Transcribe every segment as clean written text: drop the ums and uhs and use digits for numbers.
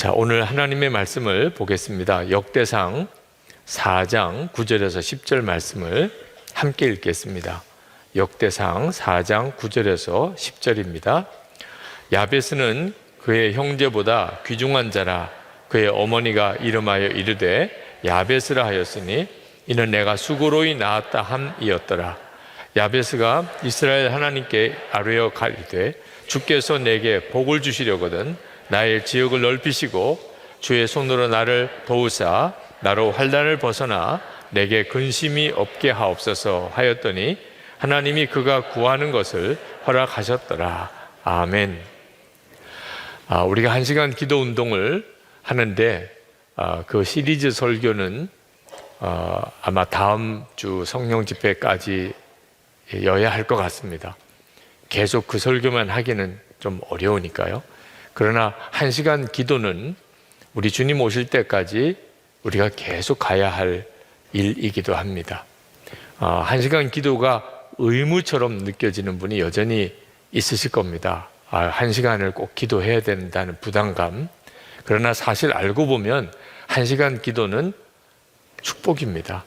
자, 오늘 하나님의 말씀을 보겠습니다. 역대상 4장 9절에서 10절 말씀을 함께 읽겠습니다. 역대상 4장 9절에서 10절입니다. 야베스는 그의 형제보다 귀중한 자라. 그의 어머니가 이름하여 이르되 야베스라 하였으니 이는 내가 수고로이 낳았다 함이었더라. 야베스가 이스라엘 하나님께 아뢰어 가리되 주께서 내게 복을 주시려거든 나의 지역을 넓히시고 주의 손으로 나를 도우사 나로 환난을 벗어나 내게 근심이 없게 하옵소서 하였더니 하나님이 그가 구하는 것을 허락하셨더라. 아멘. 우리가 1시간 기도 운동을 하는데 그 시리즈 설교는 아마 다음 주 성령 집회까지 여야 할 것 같습니다. 계속 그 설교만 하기는 좀 어려우니까요. 그러나 1시간 기도는 우리 주님 오실 때까지 우리가 계속 가야 할 일이기도 합니다. 1시간 기도가 의무처럼 느껴지는 분이 여전히 있으실 겁니다. 1시간을 꼭 기도해야 된다는 부담감. 그러나 사실 알고 보면 1시간 기도는 축복입니다.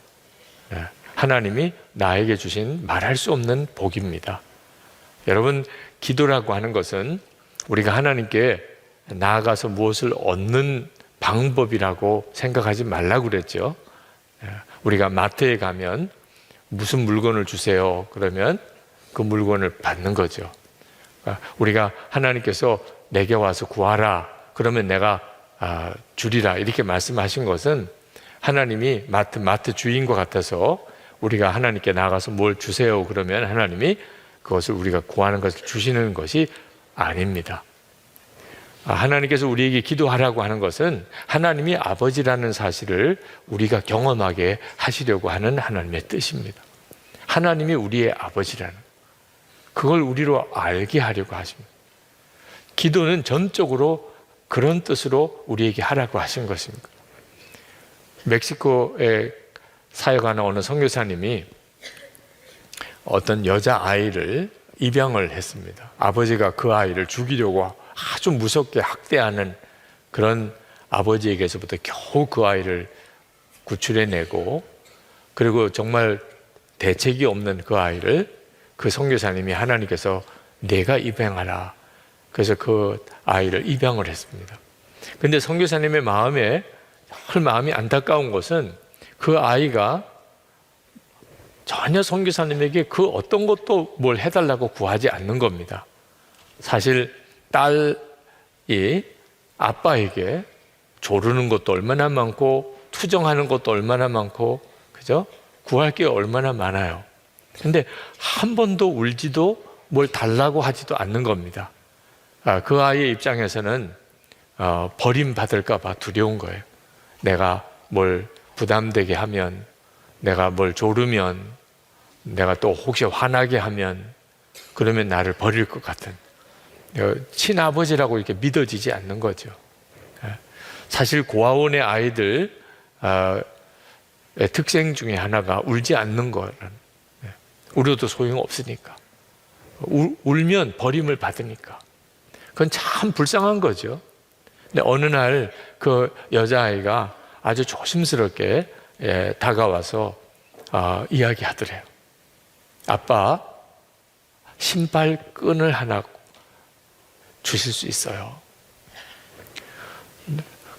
하나님이 나에게 주신 말할 수 없는 복입니다. 여러분, 기도라고 하는 것은 우리가 하나님께 나아가서 무엇을 얻는 방법이라고 생각하지 말라고 그랬죠. 우리가 마트에 가면 무슨 물건을 주세요 그러면 그 물건을 받는 거죠. 우리가 하나님께서 내게 와서 구하라 그러면 내가 주리라 이렇게 말씀하신 것은 하나님이 마트 주인과 같아서 우리가 하나님께 나가서 뭘 주세요 그러면 하나님이 그것을 우리가 구하는 것을 주시는 것이 아닙니다. 하나님께서 우리에게 기도하라고 하는 것은 하나님이 아버지라는 사실을 우리가 경험하게 하시려고 하는 하나님의 뜻입니다. 하나님이 우리의 아버지라는 그걸 우리로 알게 하려고 하십니다. 기도는 전적으로 그런 뜻으로 우리에게 하라고 하신 것입니다. 멕시코에 사역하는 어느 선교사님이 어떤 여자아이를 입양을 했습니다. 아버지가 그 아이를 죽이려고 아주 무섭게 학대하는 그런 아버지에게서부터 겨우 그 아이를 구출해내고 그리고 정말 대책이 없는 그 아이를 그 선교사님이 하나님께서 내가 입양하라. 그래서 그 아이를 입양을 했습니다. 그런데 선교사님의 마음이 안타까운 것은 그 아이가 전혀 선교사님에게 그 어떤 것도 뭘 해달라고 구하지 않는 겁니다. 사실 딸이 아빠에게 조르는 것도 얼마나 많고 투정하는 것도 얼마나 많고 그죠? 구할 게 얼마나 많아요. 근데 한 번도 울지도 뭘 달라고 하지도 않는 겁니다. 그 아이의 입장에서는 버림받을까 봐 두려운 거예요. 내가 뭘 부담되게 하면 내가 뭘 조르면 내가 또 혹시 화나게 하면 그러면 나를 버릴 것 같은 친아버지라고 이렇게 믿어지지 않는 거죠. 사실 고아원의 아이들의 특징 중에 하나가 울지 않는 거는 울어도 소용없으니까 울면 버림을 받으니까 그건 참 불쌍한 거죠. 근데 어느 날 그 여자아이가 아주 조심스럽게 다가와서 이야기하더래요. 아빠, 신발끈을 하나 주실 수 있어요.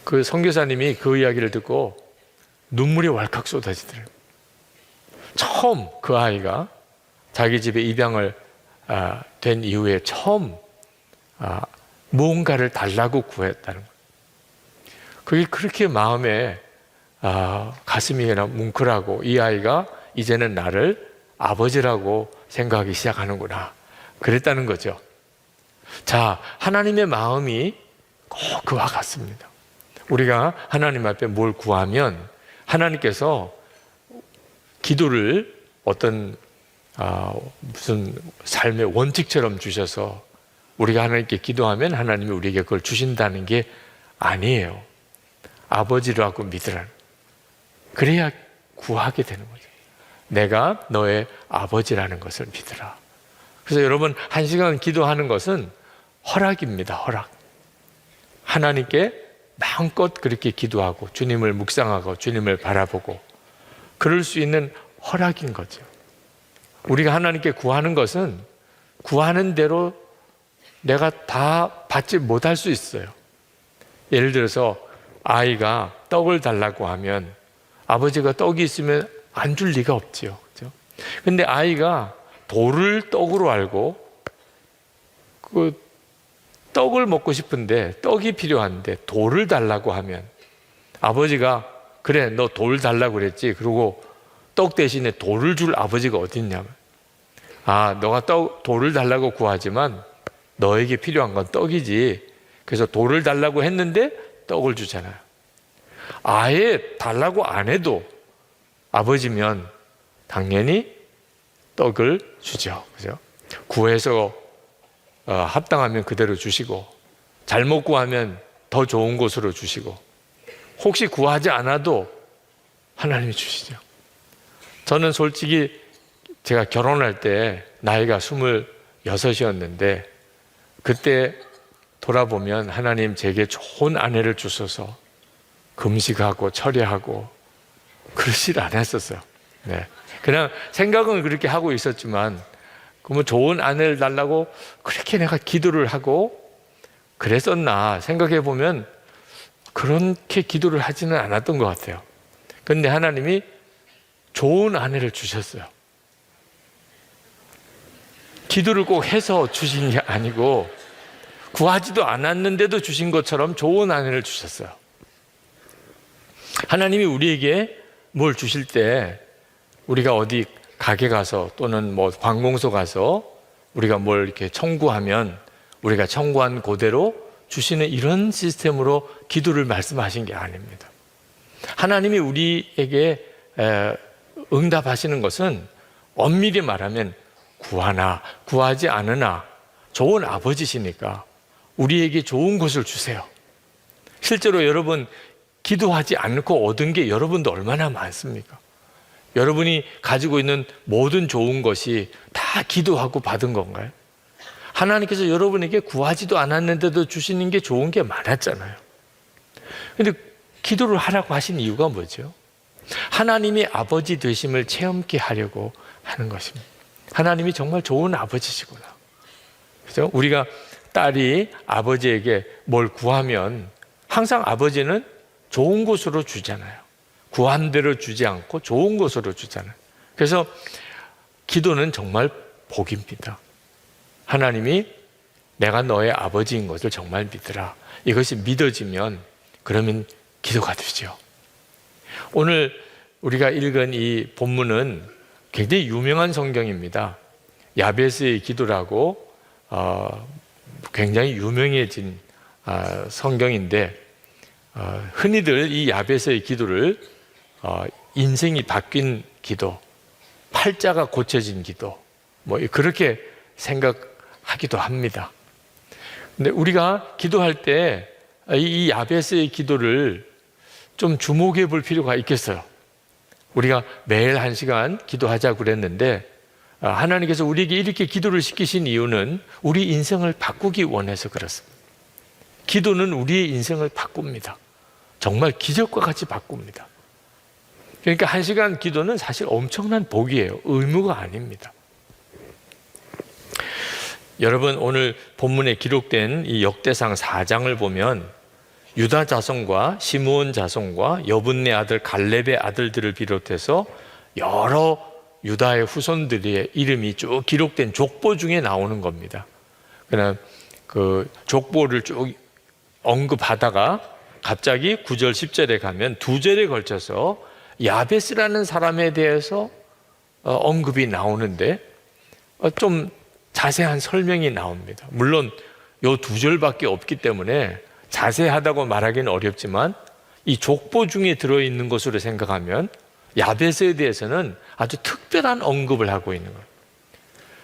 그 선교사님이 그 이야기를 듣고 눈물이 왈칵 쏟아지더래요. 처음 그 아이가 자기 집에 입양을 된 이후에 처음 무언가를 달라고 구했다는 거예요. 그게 그렇게 마음에 가슴이 뭉클하고 이 아이가 이제는 나를 아버지라고 생각하기 시작하는구나 그랬다는 거죠. 자, 하나님의 마음이 꼭 그와 같습니다. 우리가 하나님 앞에 뭘 구하면 하나님께서 기도를 어떤 무슨 삶의 원칙처럼 주셔서 우리가 하나님께 기도하면 하나님이 우리에게 그걸 주신다는 게 아니에요. 아버지라고 믿으라는. 그래야 구하게 되는 거죠. 내가 너의 아버지라는 것을 믿으라. 그래서 여러분 1시간 기도하는 것은 허락입니다. 허락. 하나님께 마음껏 그렇게 기도하고 주님을 묵상하고 주님을 바라보고 그럴 수 있는 허락인 거죠. 우리가 하나님께 구하는 것은 구하는 대로 내가 다 받지 못할 수 있어요. 예를 들어서 아이가 떡을 달라고 하면 아버지가 떡이 있으면 안 줄 리가 없지요. 그렇죠? 근데 아이가 돌을 떡으로 알고 그 떡을 먹고 싶은데 떡이 필요한데 돌을 달라고 하면 아버지가 그래 너 돌 달라고 그랬지. 그리고 떡 대신에 돌을 줄 아버지가 어디 있냐면 너가 돌을 달라고 구하지만 너에게 필요한 건 떡이지. 그래서 돌을 달라고 했는데 떡을 주잖아요. 아예 달라고 안 해도 아버지면 당연히 떡을 주죠. 그죠? 구해서 합당하면 그대로 주시고 잘못 구하면 더 좋은 곳으로 주시고 혹시 구하지 않아도 하나님이 주시죠. 저는 솔직히 제가 결혼할 때 나이가 26이었는데 그때 돌아보면 하나님 제게 좋은 아내를 주셔서 금식하고 철야하고 그러질 않았었어요. 네. 그냥 생각은 그렇게 하고 있었지만 그러면 좋은 아내를 달라고 그렇게 내가 기도를 하고 그랬었나 생각해 보면 그렇게 기도를 하지는 않았던 것 같아요. 그런데 하나님이 좋은 아내를 주셨어요. 기도를 꼭 해서 주신 게 아니고 구하지도 않았는데도 주신 것처럼 좋은 아내를 주셨어요. 하나님이 우리에게 뭘 주실 때 우리가 어디 가게 가서 또는 뭐 관공서 가서 우리가 뭘 이렇게 청구하면 우리가 청구한 그대로 주시는 이런 시스템으로 기도를 말씀하신 게 아닙니다. 하나님이 우리에게 응답하시는 것은 엄밀히 말하면 구하나 구하지 않으나 좋은 아버지시니까 우리에게 좋은 것을 주세요. 실제로 여러분 기도하지 않고 얻은 게 여러분도 얼마나 많습니까? 여러분이 가지고 있는 모든 좋은 것이 다 기도하고 받은 건가요? 하나님께서 여러분에게 구하지도 않았는데도 주시는 게 좋은 게 많았잖아요. 그런데 기도를 하라고 하신 이유가 뭐죠? 하나님이 아버지 되심을 체험케 하려고 하는 것입니다. 하나님이 정말 좋은 아버지시구나. 그렇죠? 우리가 딸이 아버지에게 뭘 구하면 항상 아버지는 좋은 곳으로 주잖아요. 구한 대로 주지 않고 좋은 곳으로 주잖아요. 그래서 기도는 정말 복입니다. 하나님이 내가 너의 아버지인 것을 정말 믿으라. 이것이 믿어지면 그러면 기도가 되죠. 오늘 우리가 읽은 이 본문은 굉장히 유명한 성경입니다. 야베스의 기도라고 굉장히 유명해진 성경인데 흔히들 이 야베스의 기도를 인생이 바뀐 기도, 팔자가 고쳐진 기도 뭐 그렇게 생각하기도 합니다. 근데 우리가 기도할 때 이 야베스의 기도를 좀 주목해 볼 필요가 있겠어요. 우리가 매일 1시간 기도하자고 그랬는데 하나님께서 우리에게 이렇게 기도를 시키신 이유는 우리 인생을 바꾸기 원해서 그렇습니다. 기도는 우리의 인생을 바꿉니다. 정말 기적과 같이 바꿉니다. 그러니까 1시간 기도는 사실 엄청난 복이에요. 의무가 아닙니다. 여러분 오늘 본문에 기록된 이 역대상 4장을 보면 유다 자손과 시므온 자손과 여분네 아들 갈렙의 아들들을 비롯해서 여러 유다의 후손들의 이름이 쭉 기록된 족보 중에 나오는 겁니다. 그냥 그 족보를 쭉 언급하다가 갑자기 9절 10절에 가면 2절에 걸쳐서 야베스라는 사람에 대해서 언급이 나오는데 좀 자세한 설명이 나옵니다. 물론 요 2절밖에 없기 때문에 자세하다고 말하기는 어렵지만 이 족보 중에 들어있는 것으로 생각하면 야베스에 대해서는 아주 특별한 언급을 하고 있는 거예요.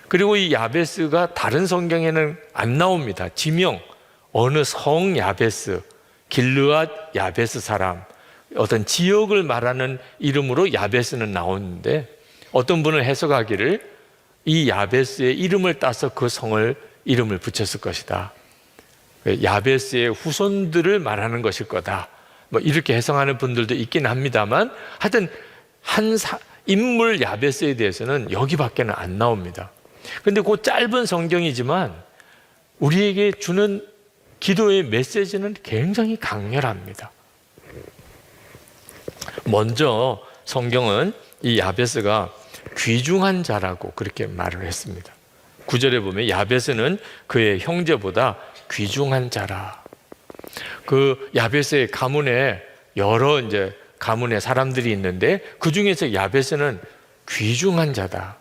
그리고 이 야베스가 다른 성경에는 안 나옵니다. 지명, 어느 성 야베스, 길르앗 야베스 사람, 어떤 지역을 말하는 이름으로 야베스는 나오는데 어떤 분은 해석하기를 이 야베스의 이름을 따서 그 성을 이름을 붙였을 것이다. 야베스의 후손들을 말하는 것일 거다. 뭐 이렇게 해석하는 분들도 있긴 합니다만, 하여튼 인물 야베스에 대해서는 여기밖에는 안 나옵니다. 그런데 그 짧은 성경이지만 우리에게 주는 기도의 메시지는 굉장히 강렬합니다. 먼저 성경은 이 야베스가 귀중한 자라고 그렇게 말을 했습니다. 9절에 보면 야베스는 그의 형제보다 귀중한 자라. 그 야베스의 가문에 여러 가문의 사람들이 있는데 그 중에서 야베스는 귀중한 자다.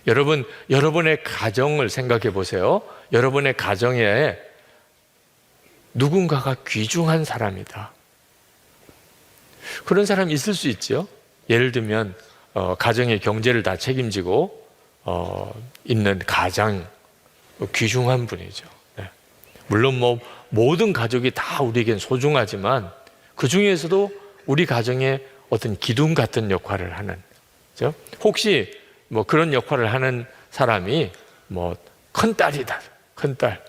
여러분, 여러분의 가정을 생각해 보세요. 여러분의 가정에 누군가가 귀중한 사람이다. 그런 사람이 있을 수 있죠. 예를 들면 가정의 경제를 다 책임지고 있는 가장 귀중한 분이죠. 네. 물론 뭐 모든 가족이 다 우리에겐 소중하지만 그 중에서도 우리 가정에 어떤 기둥 같은 역할을 하는, 그렇죠? 혹시 뭐 그런 역할을 하는 사람이 뭐 큰딸이다, 큰딸.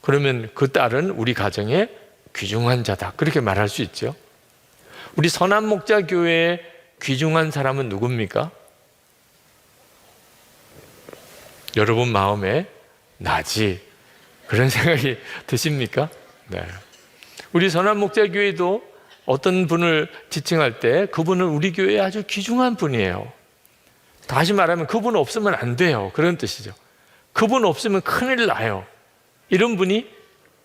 그러면 그 딸은 우리 가정의 귀중한 자다. 그렇게 말할 수 있죠. 우리 선한목자교회의 귀중한 사람은 누굽니까? 여러분 마음에 나지. 그런 생각이 드십니까? 네. 우리 선한목자교회도 어떤 분을 지칭할 때 그분은 우리 교회에 아주 귀중한 분이에요. 다시 말하면 그분 없으면 안 돼요. 그런 뜻이죠. 그분 없으면 큰일 나요. 이런 분이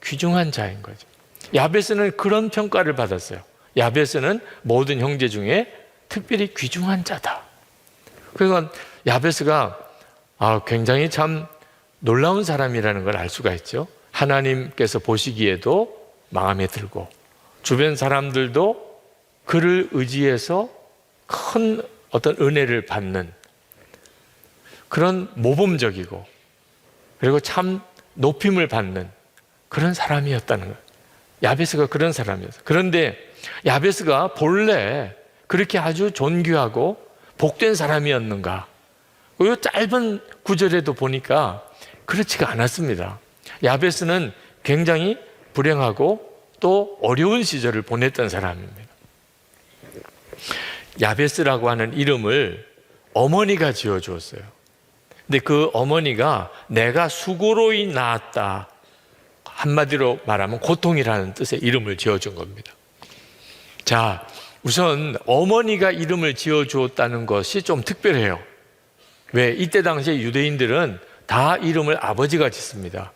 귀중한 자인 거죠. 야베스는 그런 평가를 받았어요. 야베스는 모든 형제 중에 특별히 귀중한 자다. 그러니까 야베스가 굉장히 참 놀라운 사람이라는 걸 알 수가 있죠. 하나님께서 보시기에도 마음에 들고 주변 사람들도 그를 의지해서 큰 어떤 은혜를 받는 그런 모범적이고 그리고 참 높임을 받는 그런 사람이었다는 거예요. 야베스가 그런 사람이었어요. 그런데 야베스가 본래 그렇게 아주 존귀하고 복된 사람이었는가? 이 짧은 구절에도 보니까 그렇지가 않았습니다. 야베스는 굉장히 불행하고 또 어려운 시절을 보냈던 사람입니다. 야베스라고 하는 이름을 어머니가 지어주었어요. 근데 그 어머니가 내가 수고로이 낳았다. 한마디로 말하면 고통이라는 뜻의 이름을 지어준 겁니다. 자, 우선 어머니가 이름을 지어주었다는 것이 좀 특별해요. 왜? 이때 당시에 유대인들은 다 이름을 아버지가 짓습니다.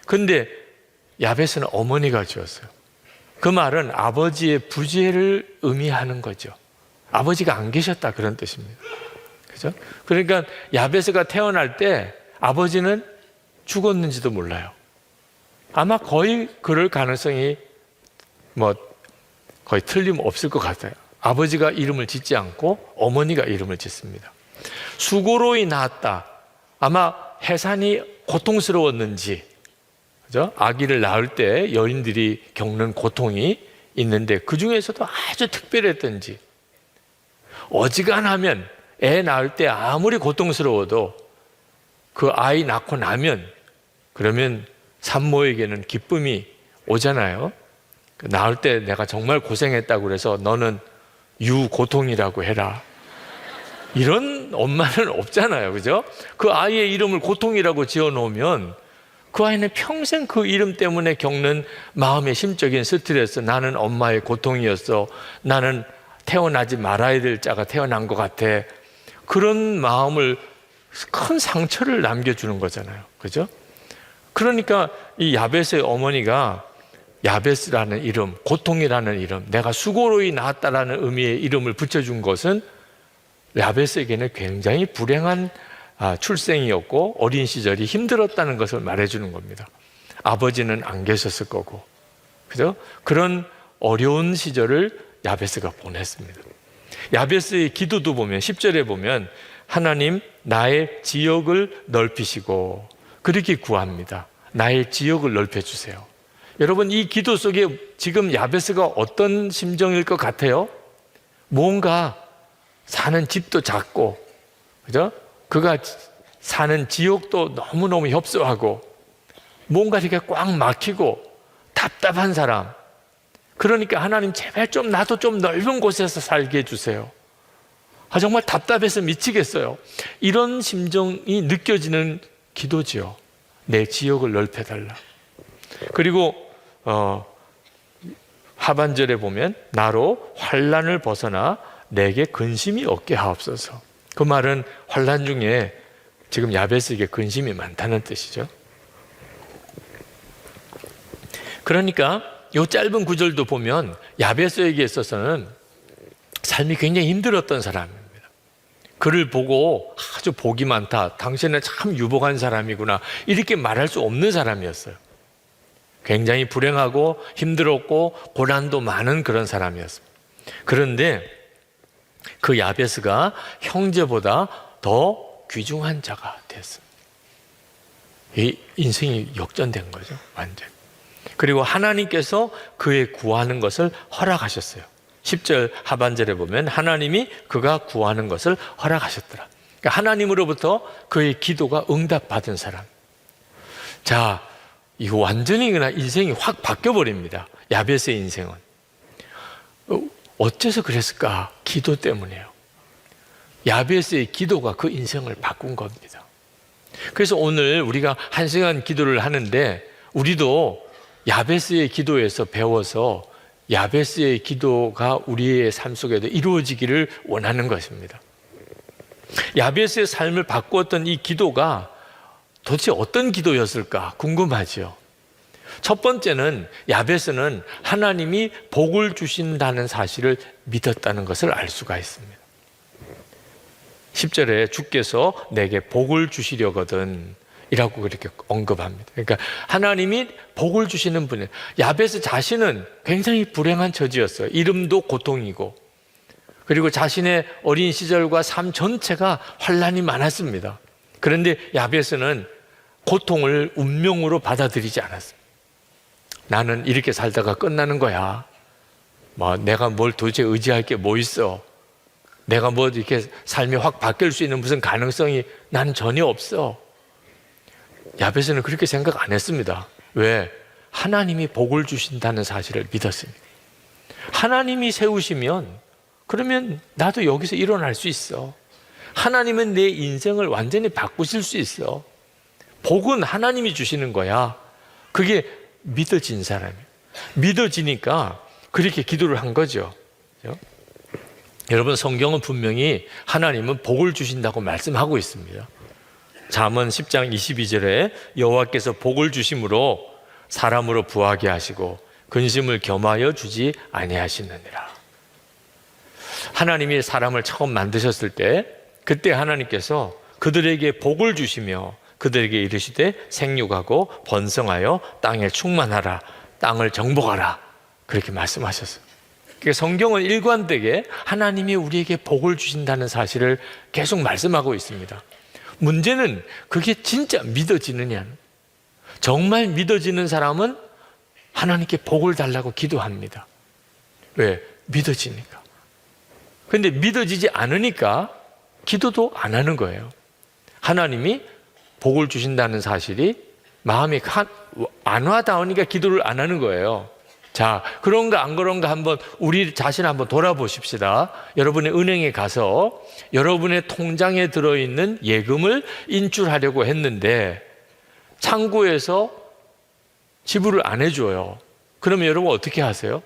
근데 야베스는 어머니가 지었어요. 그 말은 아버지의 부재를 의미하는 거죠. 아버지가 안 계셨다 그런 뜻입니다. 그죠? 그러니까 야베스가 태어날 때 아버지는 죽었는지도 몰라요. 아마 거의 그럴 가능성이 거의 틀림없을 것 같아요. 아버지가 이름을 짓지 않고 어머니가 이름을 짓습니다. 수고로이 낳았다. 아마 해산이 고통스러웠는지, 그죠? 아기를 낳을 때 여인들이 겪는 고통이 있는데 그 중에서도 아주 특별했던지, 어지간하면 애 낳을 때 아무리 고통스러워도 그 아이 낳고 나면 그러면 산모에게는 기쁨이 오잖아요. 낳을 때 내가 정말 고생했다고 그래서 너는 유고통이라고 해라. 이런 엄마는 없잖아요. 그죠? 그 아이의 이름을 고통이라고 지어 놓으면 그 아이는 평생 그 이름 때문에 겪는 마음의 심적인 스트레스, 나는 엄마의 고통이었어. 나는 태어나지 말아야 될 자가 태어난 것 같아. 그런 마음을, 큰 상처를 남겨주는 거잖아요. 그죠? 그러니까 이 야베스의 어머니가 야베스라는 이름, 고통이라는 이름, 내가 수고로이 낳았다라는 의미의 이름을 붙여준 것은 야베스에게는 굉장히 불행한 출생이었고 어린 시절이 힘들었다는 것을 말해주는 겁니다. 아버지는 안 계셨을 거고, 그죠? 그런 어려운 시절을 야베스가 보냈습니다. 야베스의 기도도 보면 10절에 보면 하나님 나의 지역을 넓히시고 그렇게 구합니다. 나의 지역을 넓혀주세요. 여러분, 이 기도 속에 지금 야베스가 어떤 심정일 것 같아요? 뭔가 사는 집도 작고, 그죠? 그가 사는 지역도 너무너무 협소하고, 뭔가 이렇게 꽉 막히고 답답한 사람. 그러니까 하나님 제발 좀 나도 좀 넓은 곳에서 살게 해주세요. 정말 답답해서 미치겠어요. 이런 심정이 느껴지는 기도지요. 내 지역을 넓혀달라. 그리고 하반절에 보면 나로 환난을 벗어나 내게 근심이 없게 하옵소서. 그 말은 환난 중에 지금 야베스에게 근심이 많다는 뜻이죠. 그러니까 이 짧은 구절도 보면 야베스에게 있어서는 삶이 굉장히 힘들었던 사람입니다. 그를 보고 아주 복이 많다, 당신은 참 유복한 사람이구나, 이렇게 말할 수 없는 사람이었어요. 굉장히 불행하고 힘들었고 고난도 많은 그런 사람이었습니다. 그런데 그 야베스가 형제보다 더 귀중한 자가 됐습니다. 이 인생이 역전된 거죠, 완전. 그리고 하나님께서 그의 구하는 것을 허락하셨어요. 10절 하반절에 보면 하나님이 그가 구하는 것을 허락하셨더라. 그러니까 하나님으로부터 그의 기도가 응답받은 사람. 자, 이거 완전히 그냥 인생이 확 바뀌어버립니다. 야베스의 인생은. 어째서 그랬을까? 기도 때문이에요. 야베스의 기도가 그 인생을 바꾼 겁니다. 그래서 오늘 우리가 1시간 기도를 하는데 우리도 야베스의 기도에서 배워서 야베스의 기도가 우리의 삶 속에도 이루어지기를 원하는 것입니다. 야베스의 삶을 바꾸었던 이 기도가 도대체 어떤 기도였을까 궁금하죠. 첫 번째는 야베스는 하나님이 복을 주신다는 사실을 믿었다는 것을 알 수가 있습니다. 10절에 주께서 내게 복을 주시려거든 이라고 그렇게 언급합니다. 그러니까 하나님이 복을 주시는 분이에요. 야베스 자신은 굉장히 불행한 처지였어요. 이름도 고통이고, 그리고 자신의 어린 시절과 삶 전체가 환난이 많았습니다. 그런데 야베스는 고통을 운명으로 받아들이지 않았습니다. 나는 이렇게 살다가 끝나는 거야. 내가 뭘 도대체 의지할 게 뭐 있어? 내가 뭐 이렇게 삶이 확 바뀔 수 있는 무슨 가능성이 나는 전혀 없어. 야베스는 그렇게 생각 안 했습니다. 왜? 하나님이 복을 주신다는 사실을 믿었습니다. 하나님이 세우시면 그러면 나도 여기서 일어날 수 있어. 하나님은 내 인생을 완전히 바꾸실 수 있어. 복은 하나님이 주시는 거야. 그게 믿어진 사람이에요. 믿어지니까 그렇게 기도를 한 거죠. 여러분, 성경은 분명히 하나님은 복을 주신다고 말씀하고 있습니다. 잠언 10장 22절에 여호와께서 복을 주심으로 사람으로 부하게 하시고 근심을 겸하여 주지 아니하시느니라. 하나님이 사람을 처음 만드셨을 때 그때 하나님께서 그들에게 복을 주시며 그들에게 이르시되 생육하고 번성하여 땅에 충만하라, 땅을 정복하라, 그렇게 말씀하셨어요. 그러니까 성경은 일관되게 하나님이 우리에게 복을 주신다는 사실을 계속 말씀하고 있습니다. 문제는 그게 진짜 믿어지느냐. 정말 믿어지는 사람은 하나님께 복을 달라고 기도합니다. 왜? 믿어지니까. 그런데 믿어지지 않으니까 기도도 안 하는 거예요. 하나님이 복을 주신다는 사실이 마음이 안 와닿으니까 기도를 안 하는 거예요. 자, 그런가 안 그런가 한번 우리 자신 한번 돌아보십시다. 여러분의 은행에 가서 여러분의 통장에 들어있는 예금을 인출하려고 했는데 창구에서 지불을 안 해줘요. 그러면 여러분 어떻게 하세요?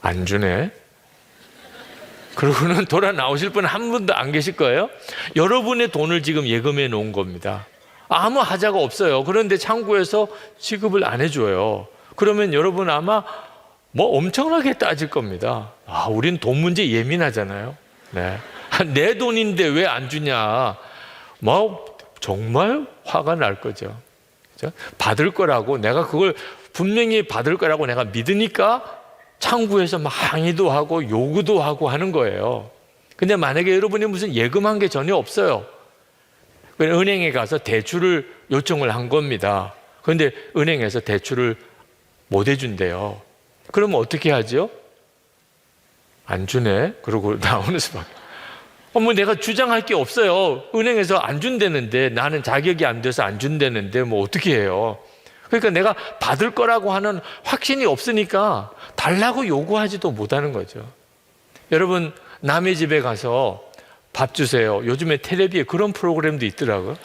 안 주네. 그러고는 돌아 나오실 분 한 분도 안 계실 거예요. 여러분의 돈을 지금 예금해 놓은 겁니다. 아무 하자가 없어요. 그런데 창구에서 지급을 안 해줘요. 그러면 여러분 아마 엄청나게 따질 겁니다. 우린 돈 문제 예민하잖아요. 네. 내 돈인데 왜 안 주냐. 정말 화가 날 거죠. 그렇죠? 받을 거라고, 내가 그걸 분명히 받을 거라고 내가 믿으니까 창구에서 막 항의도 하고 요구도 하고 하는 거예요. 근데 만약에 여러분이 무슨 예금한 게 전혀 없어요. 은행에 가서 대출을 요청을 한 겁니다. 그런데 은행에서 대출을 못 해준대요. 그러면 어떻게 하죠? 안 주네. 그러고 나오는 수밖에. 뭐 내가 주장할 게 없어요. 은행에서 안 준다는데, 나는 자격이 안 돼서 안 준다는데 뭐 어떻게 해요? 그러니까 내가 받을 거라고 하는 확신이 없으니까 달라고 요구하지도 못하는 거죠. 여러분, 남의 집에 가서 밥 주세요. 요즘에 텔레비에 그런 프로그램도 있더라고요.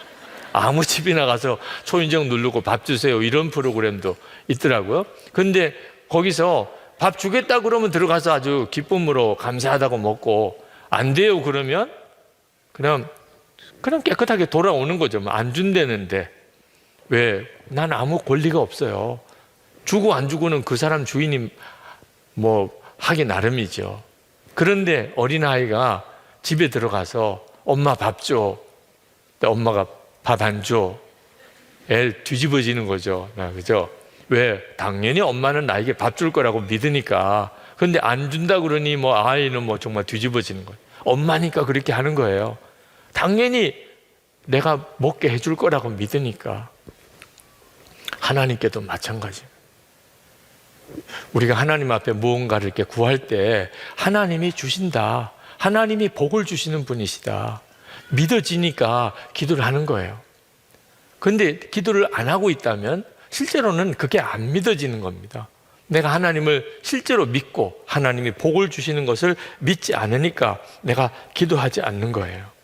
아무 집이나 가서 초인종 누르고 밥 주세요, 이런 프로그램도 있더라고요. 근데 거기서 밥 주겠다 그러면 들어가서 아주 기쁨으로 감사하다고 먹고, 안 돼요 그러면 그냥 깨끗하게 돌아오는 거죠. 안 준다는데. 왜? 난 아무 권리가 없어요. 주고 안 주고는 그 사람 주인이 뭐 하기 나름이죠. 그런데 어린아이가 집에 들어가서 엄마 밥 줘. 엄마가 밥 안 줘. 애 뒤집어지는 거죠. 그죠? 왜? 당연히 엄마는 나에게 밥 줄 거라고 믿으니까. 근데 안 준다 그러니 뭐 아이는 뭐 정말 뒤집어지는 거예요. 엄마니까 그렇게 하는 거예요. 당연히 내가 먹게 해줄 거라고 믿으니까. 하나님께도 마찬가지예요. 우리가 하나님 앞에 무언가를 이렇게 구할 때 하나님이 주신다, 하나님이 복을 주시는 분이시다 믿어지니까 기도를 하는 거예요. 그런데 기도를 안 하고 있다면 실제로는 그게 안 믿어지는 겁니다. 내가 하나님을 실제로 믿고 하나님이 복을 주시는 것을 믿지 않으니까 내가 기도하지 않는 거예요.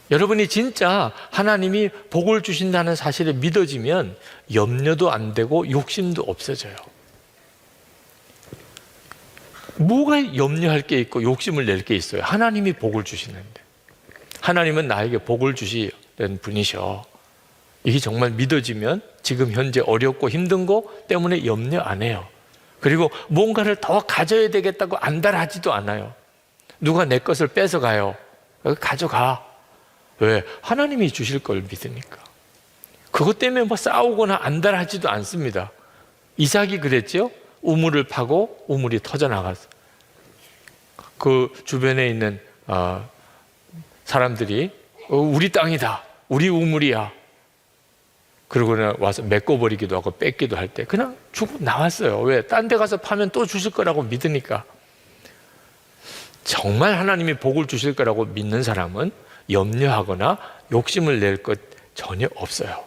여러분이 진짜 하나님이 복을 주신다는 사실이 믿어지면 염려도 안 되고 욕심도 없어져요. 뭐가 염려할 게 있고 욕심을 낼 게 있어요? 하나님이 복을 주시는데. 하나님은 나에게 복을 주시는 분이셔. 이게 정말 믿어지면 지금 현재 어렵고 힘든 거 때문에 염려 안 해요. 그리고 뭔가를 더 가져야 되겠다고 안달하지도 않아요. 누가 내 것을 뺏어가요. 가져가. 왜? 하나님이 주실 걸 믿으니까. 그것 때문에 뭐 싸우거나 안달하지도 않습니다. 이삭이 그랬죠? 우물을 파고 우물이 터져나갔어. 그 주변에 있는 사람들이 우리 땅이다, 우리 우물이야, 그러고 와서 메꿔버리기도 하고 뺏기도 할 때 그냥 주고 나왔어요. 왜? 딴 데 가서 파면 또 주실 거라고 믿으니까. 정말 하나님이 복을 주실 거라고 믿는 사람은 염려하거나 욕심을 낼 것 전혀 없어요.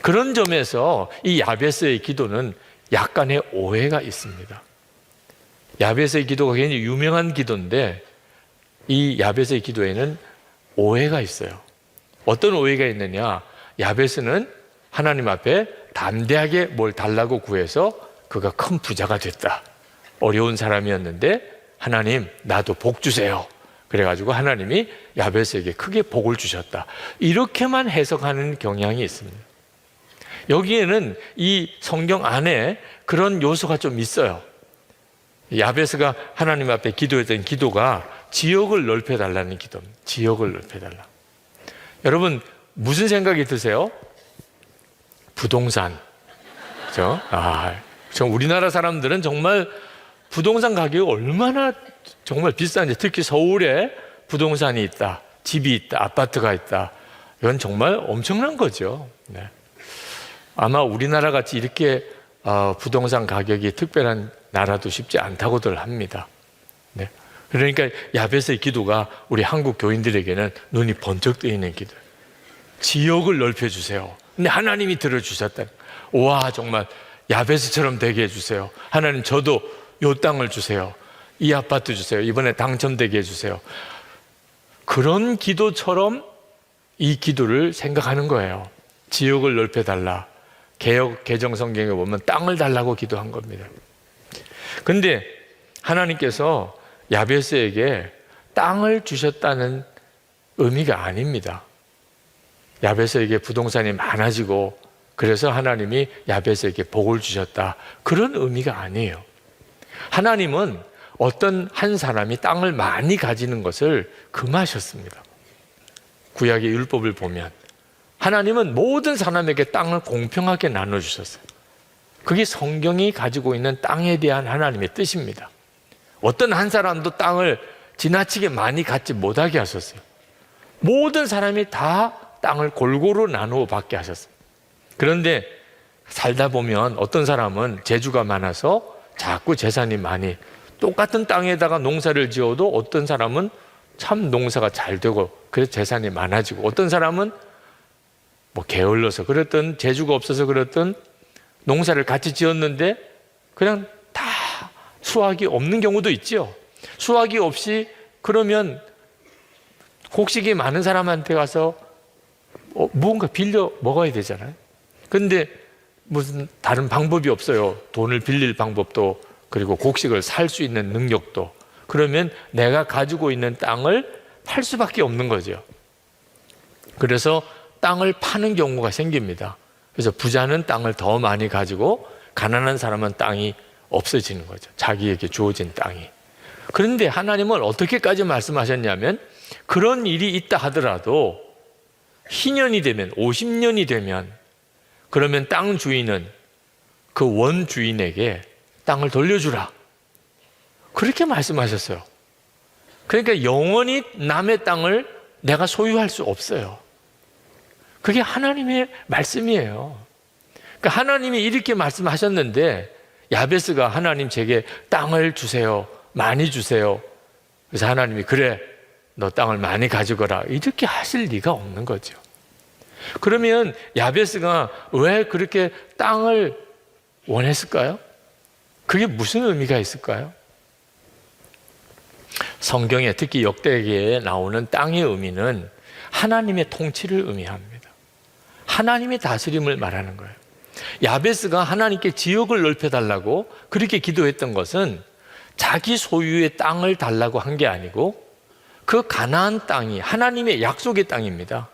그런 점에서 이 야베스의 기도는 약간의 오해가 있습니다. 야베스의 기도가 굉장히 유명한 기도인데 이 야베스의 기도에는 오해가 있어요. 어떤 오해가 있느냐? 야베스는 하나님 앞에 담대하게 뭘 달라고 구해서 그가 큰 부자가 됐다. 어려운 사람이었는데 하나님, 나도 복 주세요. 그래가지고 하나님이 야베스에게 크게 복을 주셨다. 이렇게만 해석하는 경향이 있습니다. 여기에는 이 성경 안에 그런 요소가 좀 있어요. 야베스가 하나님 앞에 기도했던 기도가 지역을 넓혀달라는 기도입니다. 지역을 넓혀달라. 여러분, 무슨 생각이 드세요? 부동산. 그죠? 우리나라 사람들은 정말 부동산 가격이 얼마나 정말 비싼지, 특히 서울에 부동산이 있다, 집이 있다, 아파트가 있다. 이건 정말 엄청난 거죠. 네. 아마 우리나라 같이 이렇게 부동산 가격이 특별한 나라도 쉽지 않다고들 합니다. 네. 그러니까 야베스의 기도가 우리 한국 교인들에게는 눈이 번쩍 뜨이는 기도예요. 지역을 넓혀주세요. 근데 하나님이 들어주셨다. 와, 정말 야베스처럼 되게 해주세요. 하나님, 저도 요 땅을 주세요. 이 아파트 주세요. 이번에 당첨되게 해주세요. 그런 기도처럼 이 기도를 생각하는 거예요. 지역을 넓혀달라. 개정 성경에 보면 땅을 달라고 기도한 겁니다. 근데 하나님께서 야베스에게 땅을 주셨다는 의미가 아닙니다. 야베스에게 부동산이 많아지고 그래서 하나님이 야베스에게 복을 주셨다, 그런 의미가 아니에요. 하나님은 어떤 한 사람이 땅을 많이 가지는 것을 금하셨습니다. 구약의 율법을 보면 하나님은 모든 사람에게 땅을 공평하게 나눠주셨어요. 그게 성경이 가지고 있는 땅에 대한 하나님의 뜻입니다. 어떤 한 사람도 땅을 지나치게 많이 갖지 못하게 하셨어요. 모든 사람이 다 땅을 골고루 나누어 받게 하셨어요. 그런데 살다 보면 어떤 사람은 재주가 많아서 자꾸 재산이 많이 똑같은 땅에다가 농사를 지어도 어떤 사람은 참 농사가 잘 되고 그래서 재산이 많아지고, 어떤 사람은 뭐 게을러서 그랬던, 재주가 없어서 그랬던, 농사를 같이 지었는데 그냥 다 수확이 없는 경우도 있죠. 수확이 없이 그러면 곡식이 많은 사람한테 가서 무언가 빌려 먹어야 되잖아요. 근데 무슨 다른 방법이 없어요. 돈을 빌릴 방법도, 그리고 곡식을 살 수 있는 능력도. 그러면 내가 가지고 있는 땅을 팔 수밖에 없는 거죠. 그래서 땅을 파는 경우가 생깁니다. 그래서 부자는 땅을 더 많이 가지고 가난한 사람은 땅이 없어지는 거죠. 자기에게 주어진 땅이. 그런데 하나님은 어떻게까지 말씀하셨냐면, 그런 일이 있다 하더라도 희년이 되면, 50년이 되면, 그러면 땅 주인은 그 원 주인에게 땅을 돌려주라, 그렇게 말씀하셨어요. 그러니까 영원히 남의 땅을 내가 소유할 수 없어요. 그게 하나님의 말씀이에요. 그러니까 하나님이 이렇게 말씀하셨는데, 야베스가 하나님 제게 땅을 주세요, 많이 주세요. 그래서 하나님이 그래, 너 땅을 많이 가지거라, 이렇게 하실 리가 없는 거죠. 그러면 야베스가 왜 그렇게 땅을 원했을까요? 그게 무슨 의미가 있을까요? 성경에, 특히 역대기에 나오는 땅의 의미는 하나님의 통치를 의미합니다. 하나님의 다스림을 말하는 거예요. 야베스가 하나님께 지역을 넓혀달라고 그렇게 기도했던 것은 자기 소유의 땅을 달라고 한 게 아니고, 그 가나안 땅이 하나님의 약속의 땅입니다.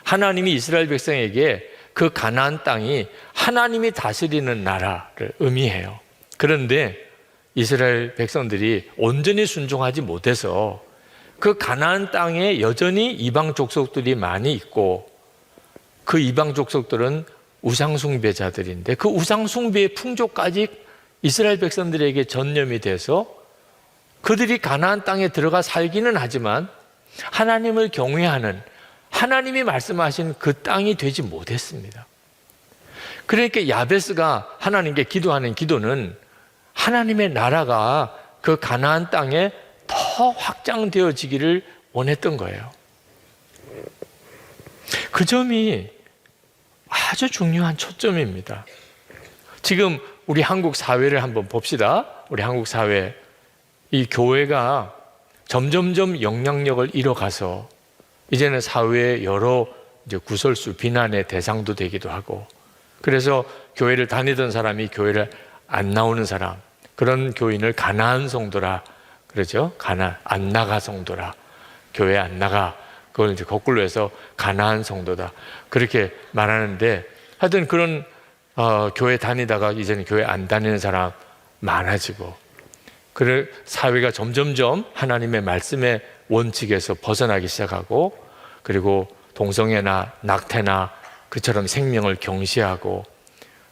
하나님이 이스라엘 백성에게 그 가나안 땅이 하나님이 다스리는 나라를 의미해요. 그런데 이스라엘 백성들이 온전히 순종하지 못해서 그 가나안 땅에 여전히 이방 족속들이 많이 있고, 그 이방 족속들은 우상 숭배자들인데 그 우상 숭배의 풍조까지 이스라엘 백성들에게 전염이 돼서 그들이 가나안 땅에 들어가 살기는 하지만 하나님을 경외하는, 하나님이 말씀하신 그 땅이 되지 못했습니다. 그러니까 야베스가 하나님께 기도하는 기도는 하나님의 나라가 그 가나안 땅에 더 확장되어지기를 원했던 거예요. 그 점이 아주 중요한 초점입니다. 지금 우리 한국 사회를 한번 봅시다. 우리 한국 사회, 이 교회가 점점점 영향력을 잃어가서 이제는 사회의 여러 이제 구설수, 비난의 대상도 되기도 하고, 그래서 교회를 다니던 사람이 교회를 안 나오는 사람, 그런 교인을 가나안 성도라 그러죠. 안 나가 성도라, 교회 안 나가, 그걸 이제 거꾸로 해서 가나안 성도다, 그렇게 말하는데, 하여튼 그런 교회 다니다가 이제는 교회 안 다니는 사람 많아지고, 그래 사회가 점점점 하나님의 말씀의 원칙에서 벗어나기 시작하고, 그리고 동성애나 낙태나 그처럼 생명을 경시하고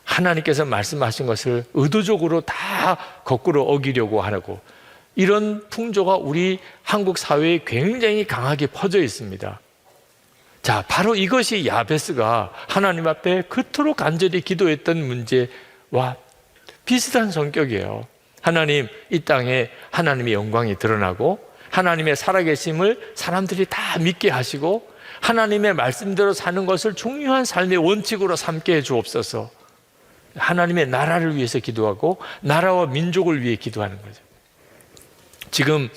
하나님께서 말씀하신 것을 의도적으로 다 거꾸로 어기려고 하고, 이런 풍조가 우리 한국 사회에 굉장히 강하게 퍼져 있습니다. 자, 바로 이것이 야베스가 하나님 앞에 그토록 간절히 기도했던 문제와 비슷한 성격이에요. 하나님, 이 땅에 하나님의 영광이 드러나고 하나님의 살아계심을 사람들이 다 믿게 하시고 하나님의 말씀대로 사는 것을 중요한 삶의 원칙으로 삼게 해 주옵소서. 하나님의 나라를 위해서 기도하고 나라와 민족을 위해 기도하는 거죠. 지금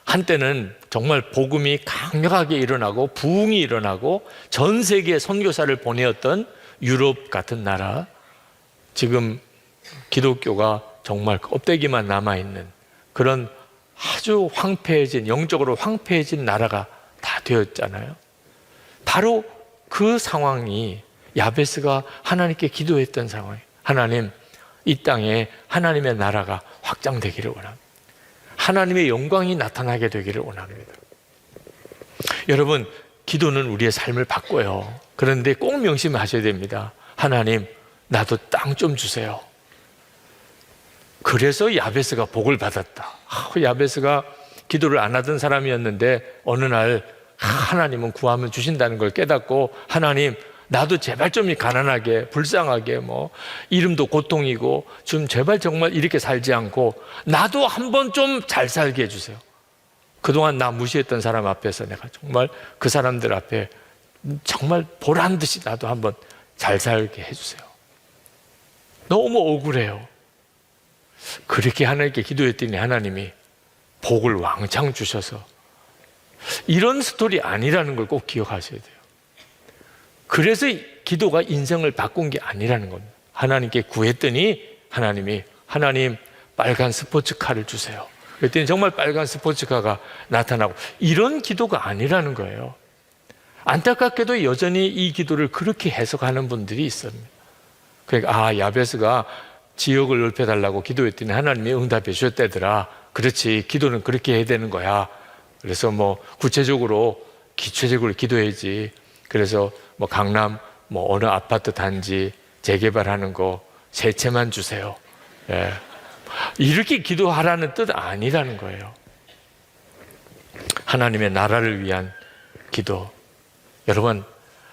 한때는 정말 복음이 강력하게 일어나고 부흥이 일어나고 전 세계에 선교사를 보내었던 유럽 같은 나라, 지금 기독교가 정말 껍데기만 남아있는 그런 아주 황폐해진, 영적으로 황폐해진 나라가 다 되었잖아요. 바로 그 상황이 야베스가 하나님께 기도했던 상황이에요. 하나님, 이 땅에 하나님의 나라가 확장되기를 원합니다. 하나님의 영광이 나타나게 되기를 원합니다. 여러분, 기도는 우리의 삶을 바꿔요. 그런데 꼭 명심하셔야 됩니다. 하나님, 나도 땅 좀 주세요. 그래서 야베스가 복을 받았다. 야베스가 기도를 안 하던 사람이었는데 어느 날 하나님은 구하면 주신다는 걸 깨닫고, 하나님, 나도 제발 좀 가난하게, 불쌍하게, 이름도 고통이고, 좀 제발 정말 이렇게 살지 않고, 나도 한번 좀 잘 살게 해주세요. 그동안 나 무시했던 사람 앞에서 내가 정말 그 사람들 앞에 정말 보란 듯이 나도 한번 잘 살게 해주세요. 너무 억울해요. 그렇게 하나님께 기도했더니 하나님이 복을 왕창 주셔서, 이런 스토리 아니라는 걸 꼭 기억하셔야 돼요. 그래서 기도가 인생을 바꾼 게 아니라는 겁니다. 하나님께 구했더니 하나님이, 하나님 빨간 스포츠카를 주세요. 그랬더니 정말 빨간 스포츠카가 나타나고, 이런 기도가 아니라는 거예요. 안타깝게도 여전히 이 기도를 그렇게 해석하는 분들이 있습니다. 그러니까 야베스가 지역을 넓혀달라고 기도했더니 하나님이 응답해 주셨다더라. 그렇지, 기도는 그렇게 해야 되는 거야. 그래서 구체적으로 기초적으로 기도해야지. 그래서 강남 어느 아파트 단지 재개발하는 거 세 채만 주세요. 예. 이렇게 기도하라는 뜻 아니라는 거예요. 하나님의 나라를 위한 기도. 여러분,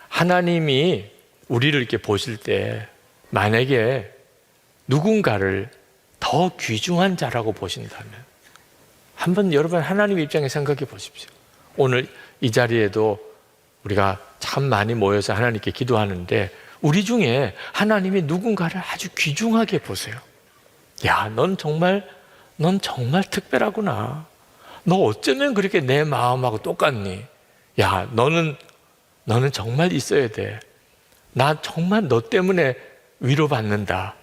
하나님이 우리를 이렇게 보실 때 만약에 누군가를 더 귀중한 자라고 보신다면, 한번 여러분 하나님의 입장에 생각해 보십시오. 오늘 이 자리에도 우리가 참 많이 모여서 하나님께 기도하는데, 우리 중에 하나님이 누군가를 아주 귀중하게 보세요. 야, 넌 정말 특별하구나. 너 어쩌면 그렇게 내 마음하고 똑같니? 야, 너는 정말 있어야 돼. 나 정말 너 때문에 위로받는다.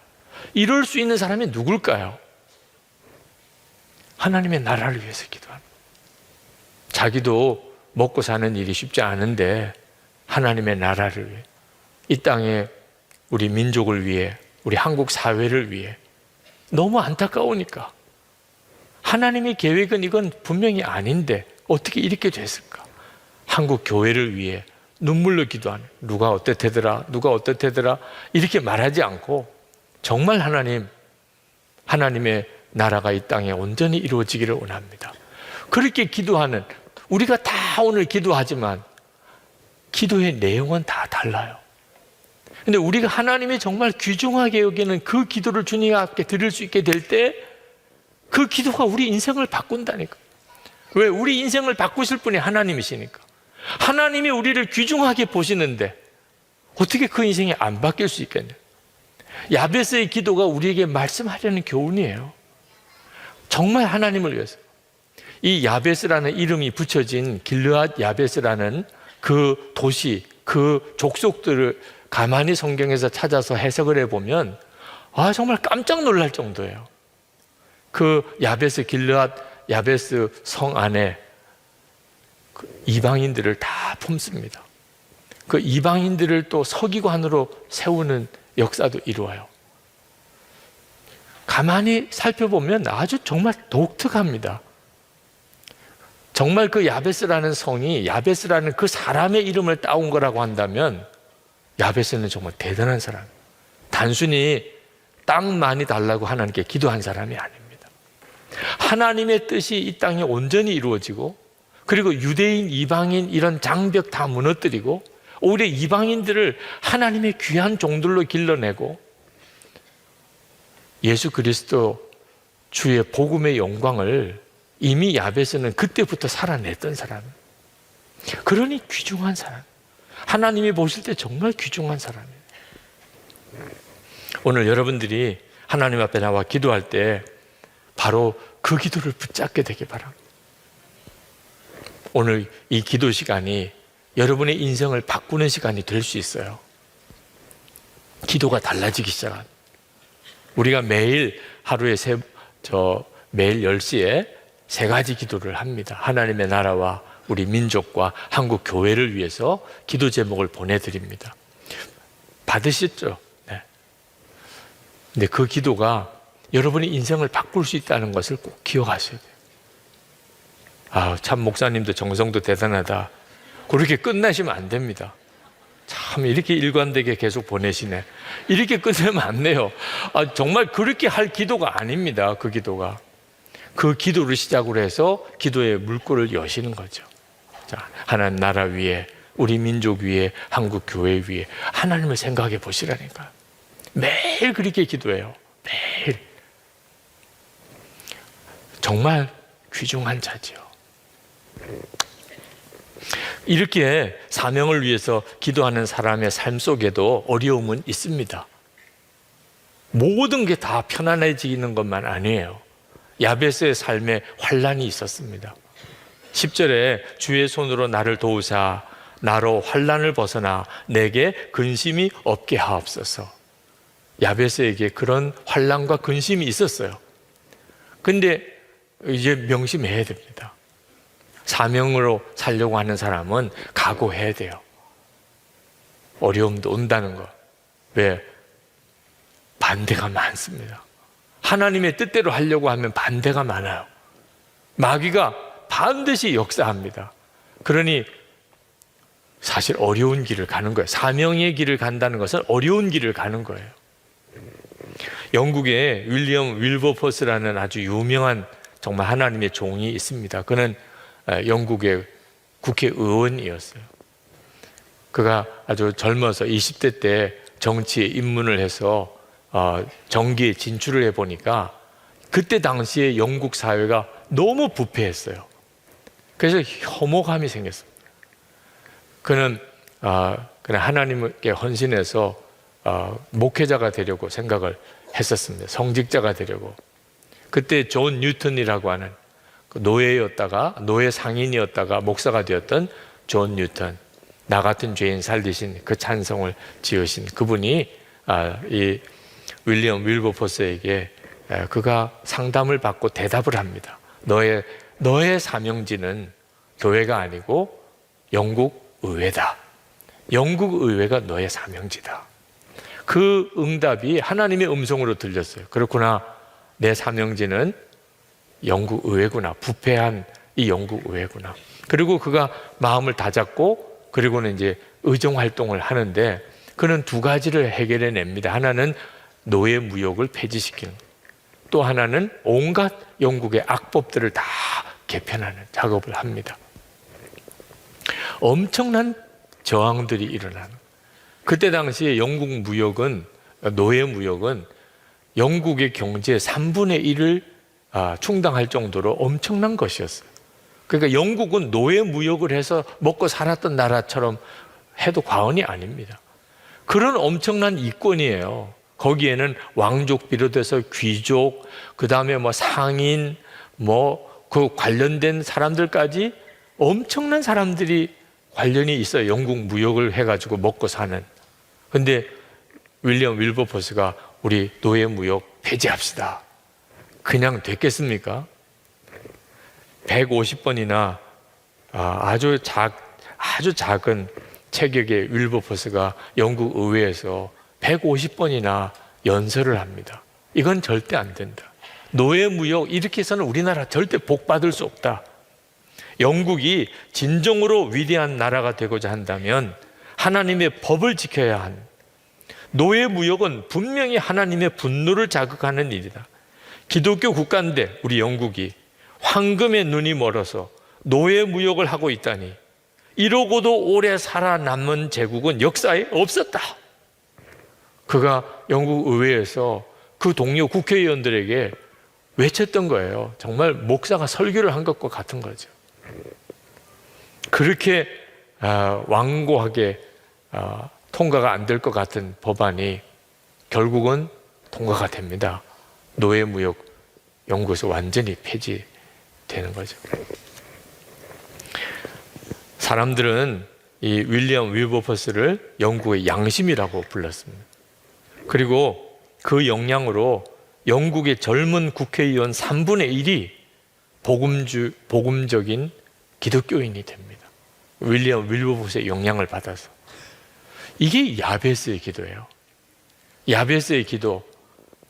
이럴 수 있는 사람이 누굴까요? 하나님의 나라를 위해서 기도합니다. 자기도 먹고 사는 일이 쉽지 않은데 하나님의 나라를 위해, 이 땅에 우리 민족을 위해, 우리 한국 사회를 위해. 너무 안타까우니까. 하나님의 계획은 이건 분명히 아닌데 어떻게 이렇게 됐을까? 한국 교회를 위해 눈물로 기도하는, 누가 어떻대더라 이렇게 말하지 않고, 정말 하나님의 나라가 이 땅에 온전히 이루어지기를 원합니다. 그렇게 기도하는, 우리가 다 오늘 기도하지만 기도의 내용은 다 달라요. 근데 우리가 하나님이 정말 귀중하게 여기는 그 기도를 주님 앞에 드릴 수 있게 될 때, 그 기도가 우리 인생을 바꾼다니까. 왜? 우리 인생을 바꾸실 분이 하나님이시니까. 하나님이 우리를 귀중하게 보시는데 어떻게 그 인생이 안 바뀔 수 있겠냐. 야베스의 기도가 우리에게 말씀하려는 교훈이에요. 정말 하나님을 위해서. 이 야베스라는 이름이 붙여진 길르앗 야베스라는 그 도시, 그 족속들을 가만히 성경에서 찾아서 해석을 해보면 정말 깜짝 놀랄 정도예요. 그 야베스, 길르앗 야베스 성 안에 이방인들을 다 품습니다. 그 이방인들을 또 서기관으로 세우는 역사도 이루어요. 가만히 살펴보면 아주 정말 독특합니다. 정말 그 야베스라는 성이, 야베스라는 그 사람의 이름을 따온 거라고 한다면, 야베스는 정말 대단한 사람. 단순히 땅 많이 달라고 하나님께 기도한 사람이 아닙니다. 하나님의 뜻이 이 땅에 온전히 이루어지고, 그리고 유대인, 이방인 이런 장벽 다 무너뜨리고, 오히려 이방인들을 하나님의 귀한 종들로 길러내고, 예수 그리스도 주의 복음의 영광을 이미 야베스는 그때부터 살아냈던 사람. 그러니 귀중한 사람. 하나님이 보실 때 정말 귀중한 사람이에요. 오늘 여러분들이 하나님 앞에 나와 기도할 때 바로 그 기도를 붙잡게 되길 바랍니다. 오늘 이 기도 시간이 여러분의 인생을 바꾸는 시간이 될 수 있어요. 기도가 달라지기 시작합니다. 우리가 매일 하루에 매일 10시에 3가지 기도를 합니다. 하나님의 나라와 우리 민족과 한국 교회를 위해서 기도 제목을 보내드립니다. 받으셨죠? 네. 근데 그 기도가 여러분의 인생을 바꿀 수 있다는 것을 꼭 기억하셔야 돼요. 참 목사님도 정성도 대단하다. 그렇게 끝나시면 안 됩니다. 참 이렇게 일관되게 계속 보내시네. 이렇게 끝내면 안 돼요. 정말 그렇게 할 기도가 아닙니다. 그 기도가. 그 기도를 시작으로 해서 기도의 물꼬를 여시는 거죠. 자, 하나님 나라 위에, 우리 민족 위에, 한국 교회 위에 하나님을 생각해 보시라니까요. 매일 그렇게 기도해요. 매일. 정말 귀중한 자지요. 이렇게 사명을 위해서 기도하는 사람의 삶 속에도 어려움은 있습니다. 모든 게 다 편안해지는 것만 아니에요. 야베스의 삶에 환난이 있었습니다. 10절에 주의 손으로 나를 도우사 나로 환난을 벗어나 내게 근심이 없게 하옵소서. 야베스에게 그런 환난과 근심이 있었어요. 근데 이제 명심해야 됩니다. 사명으로 살려고 하는 사람은 각오해야 돼요. 어려움도 온다는 거. 왜? 반대가 많습니다. 하나님의 뜻대로 하려고 하면 반대가 많아요. 마귀가 반드시 역사합니다. 그러니 사실 어려운 길을 가는 거예요. 사명의 길을 간다는 것은 어려운 길을 가는 거예요. 영국에 윌리엄 윌버포스라는 아주 유명한 정말 하나님의 종이 있습니다. 그는 영국의 국회의원이었어요. 그가 아주 젊어서 20대 때 정치에 입문을 해서 정기에 진출을 해보니까 그때 당시에 영국 사회가 너무 부패했어요. 그래서 혐오감이 생겼습니다. 그는 하나님께 헌신해서 목회자가 되려고 생각을 했었습니다. 성직자가 되려고. 그때 존 뉴턴이라고 하는 노예였다가 노예 상인이었다가 목사가 되었던 존 뉴턴, 나 같은 죄인 살리신 그 찬송을 지으신 그분이 이 윌리엄 윌버포스에게 그가 상담을 받고 대답을 합니다. 너의 사명지는 교회가 아니고 영국 의회다. 영국 의회가 너의 사명지다. 그 응답이 하나님의 음성으로 들렸어요. 그렇구나. 내 사명지는 영국 의회구나. 부패한 이 영국 의회구나. 그리고 그가 마음을 다잡고 그리고는 이제 의정 활동을 하는데 그는 두 가지를 해결해 냅니다. 하나는 노예 무역을 폐지시키는, 또 하나는 온갖 영국의 악법들을 다 개편하는 작업을 합니다. 엄청난 저항들이 일어나는. 그때 당시에 영국 무역은, 노예 무역은 영국의 경제의 3분의 1을 충당할 정도로 엄청난 것이었어요. 그러니까 영국은 노예 무역을 해서 먹고 살았던 나라처럼 해도 과언이 아닙니다. 그런 엄청난 이권이에요. 거기에는 왕족 비롯해서 귀족, 그 다음에 상인, 그 관련된 사람들까지 엄청난 사람들이 관련이 있어요. 영국 무역을 해가지고 먹고 사는. 근데 윌리엄 윌버포스가 우리 노예 무역 폐지합시다. 그냥 됐겠습니까? 150번이나 아주 작은 체격의 윌버포스가 영국 의회에서 150번이나 연설을 합니다. 이건 절대 안 된다. 노예 무역 이렇게 해서는 우리나라 절대 복 받을 수 없다. 영국이 진정으로 위대한 나라가 되고자 한다면 하나님의 법을 지켜야 한, 노예 무역은 분명히 하나님의 분노를 자극하는 일이다. 기독교 국가인데 우리 영국이 황금의 눈이 멀어서 노예 무역을 하고 있다니, 이러고도 오래 살아남은 제국은 역사에 없었다. 그가 영국 의회에서 그 동료 국회의원들에게 외쳤던 거예요. 정말 목사가 설교를 한 것과 같은 거죠. 그렇게 완고하게 통과가 안 될 것 같은 법안이 결국은 통과가 됩니다. 노예 무역 영국에서 완전히 폐지되는 거죠. 사람들은 이 윌리엄 윌버포스를 영국의 양심이라고 불렀습니다. 그리고 그 영향으로 영국의 젊은 국회의원 3분의 1이 복음적인 기독교인이 됩니다. 윌리엄 윌버포스의 영향을 받아서. 이게 야베스의 기도예요. 야베스의 기도,